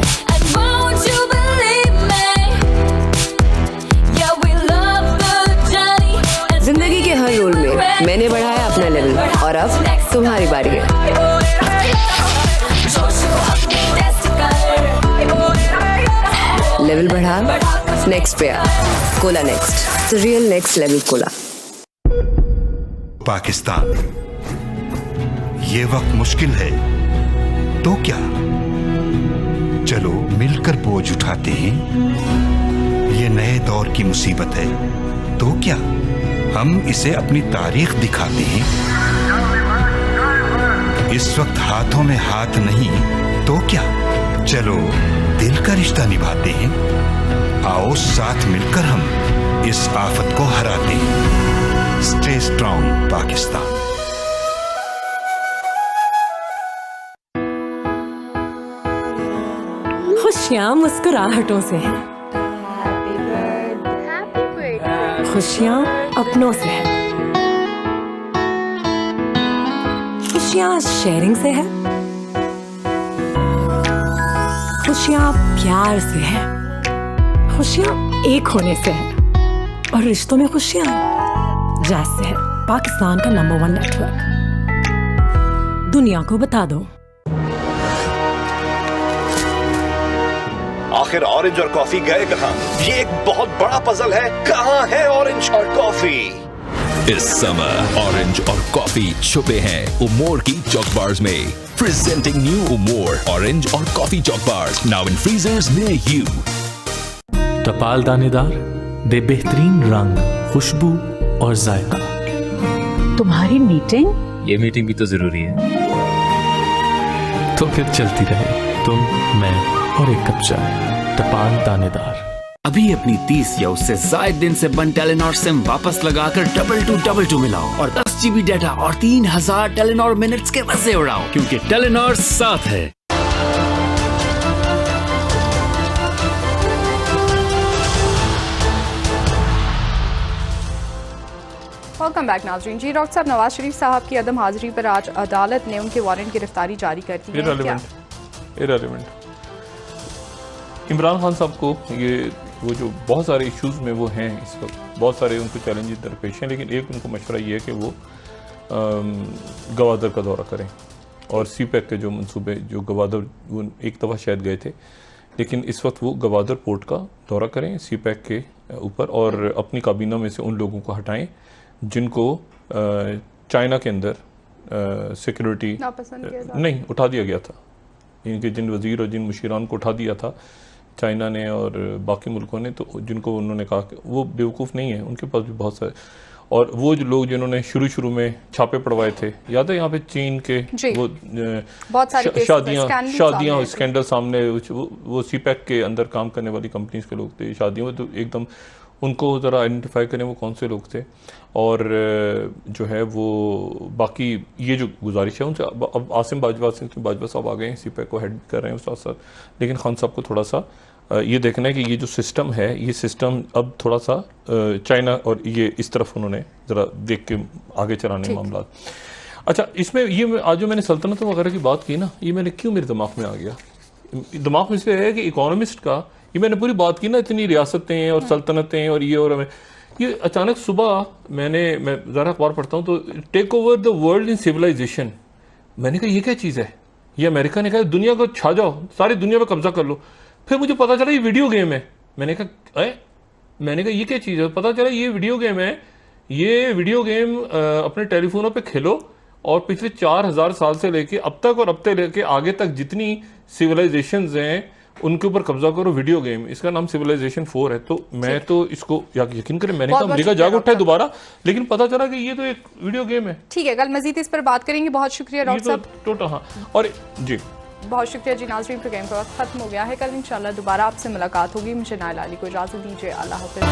जिंदगी के हर रोल में मैंने बढ़ाया अपना लेवल और अब तुम्हारी बारी है। लेवल बढ़ा, नेक्स्ट पे आ। Cola next, real next level cola. Pakistan, ये वक्त मुश्किल है तो क्या, चलो मिलकर बोझ उठाते हैं। ये नए दौर की मुसीबत है तो क्या, हम इसे अपनी तारीख दिखाते हैं। इस वक्त हाथों में हाथ नहीं तो क्या, चलो दिल का रिश्ता निभाते हैं। आओ साथ मिलकर हम इस आफत को हराते हैं। Stay strong Pakistan. खुशियाँ मुस्कुराहटों से हैं, खुशियाँ अपनों से है, खुशियाँ शेयरिंग से है, खुशियाँ प्यार से है, खुशियाँ एक होने से है और रिश्तों में खुशियाँ जैज से है। पाकिस्तान का नंबर 1 नेटवर्क, दुनिया को बता दो। आखिर ऑरेंज और कॉफी गए कहां? ये एक बहुत बड़ा पजल है। कहां है ऑरेंज और कॉफी? इस समर ऑरेंज और कॉफी छुपे हैं उमोर की चॉक बार्स में। प्रेजेंटिंग न्यू उमोर ऑरेंज और coffee chalk bars now in freezers near you. टपाल दानेदार दे बेहतरीन रंग, खुशबू और जायका। तुम्हारी मीटिंग? ये मीटिंग भी तो जरूरी है। तो फिर चलती रहे तुम, मैं और एक कप चाय। टपाल दानेदार। अभी अपनी 30 या उससे ज्यादा दिन से बन टेलीनॉर सिम वापस लगाकर 2222 मिलाओ और 10 GB डाटा और 3000 टेलीनॉर मिनट्स के मजे उड़ाओ, क्योंकि टेलीनॉर साथ है। वेलकम बैक नाज़रीन। जी डॉक्टर साहब, नवाज शरीफ साहब की अदम हाजिरी पर आज अदालत ने उनके वारंट गिरफ्तारी जारी कर दी है। इररिलेवेंट। इमरान खान साहब को ये वो जो बहुत सारे इश्यूज़ में वो हैं इस वक्त, बहुत सारे उनको चैलेंजेस दरपेश हैं, लेकिन एक उनको मशवरा ये है कि वो गवादर का दौरा करें और CPEC के जो मंसूबे, जो गवादर वो एक दफ़ा शायद गए थे, लेकिन इस वक्त वो गवादर पोर्ट का दौरा करें CPEC के ऊपर और अपनी काबीना में से उन लोगों को हटाएं जिनको चाइना के अंदर सिक्योरिटी नहीं उठा दिया गया था। इनके जिन वज़ीर और जिन मुशीरान को उठा दिया था चाइना ने और बाकी मुल्कों ने, तो जिनको उन्होंने कहा कि वो बेवकूफ़ नहीं है, उनके पास भी बहुत सारे, और वो जो लोग जिन्होंने शुरू में छापे पड़वाए थे, याद है यहाँ पे चीन के वो बहुत सारी शादियाँ स्कैंडल सामने, वो सीपैक के अंदर काम करने वाली कंपनीज के लोग थे, शादियों में, तो एकदम उनको ज़रा आइडेंटिफाई करें वो कौन से लोग थे। और जो है वो बाकी ये जो गुजारिश है उनसे, अब आसिम बाजवा साहब आ गए हैं, सीपैक को हेड कर रहे हैं साथ साथ, लेकिन खान साहब को थोड़ा सा ये देखना है कि ये जो सिस्टम है, ये सिस्टम अब थोड़ा सा चाइना और ये इस तरफ उन्होंने ज़रा देख के आगे चलाने मामला। अच्छा, इसमें ये आज जो मैंने सल्तनत वगैरह की बात की ना, ये मैंने क्यों मेरे दिमाग में आ गया, दिमाग में इसलिए है कि इकोनॉमिस्ट का ये मैंने पूरी बात की ना, इतनी रियासतें और सल्तनतें और ये, और हमें ये अचानक सुबह मैं ज़रा अखबार पढ़ता हूँ तो take over the world in civilisation, मैंने कहा ये क्या चीज़ है, ये अमेरिका ने कहा दुनिया को छा जाओ, सारी दुनिया पे कब्जा कर लो। फिर मुझे पता चला ये वीडियो गेम है, मैंने कहा ये क्या चीज़ है, पता चला ये वीडियो गेम है, ये वीडियो गेम अपने टेलीफोनों पे खेलो और पिछले 4000 साल से लेके अब तक और अब तक लेके आगे तक जितनी सिविलाइजेशंस हैं उनके ऊपर कब्जा करो, वीडियो गेम, इसका नाम सिविलाइजेशन 4 है। तो मैं तो इसको यकीन करें, मैंने कहा अमेरिका जाग उठा है दोबारा, लेकिन पता चला कि ये तो एक वीडियो गेम है। ठीक है, कल मजीद इस पर बात करेंगे। बहुत शुक्रिया डॉक्टर साहब। टोटल हाँ, और जी बहुत शुक्रिया जी। नाज़रीन, प्रोग्राम का वक्त खत्म हो गया है, कल इंशाल्लाह दोबारा आपसे मुलाकात होगी। मुझे नाइला अली को इजाज़त दीजिए, अल्लाह हाफ़िज़।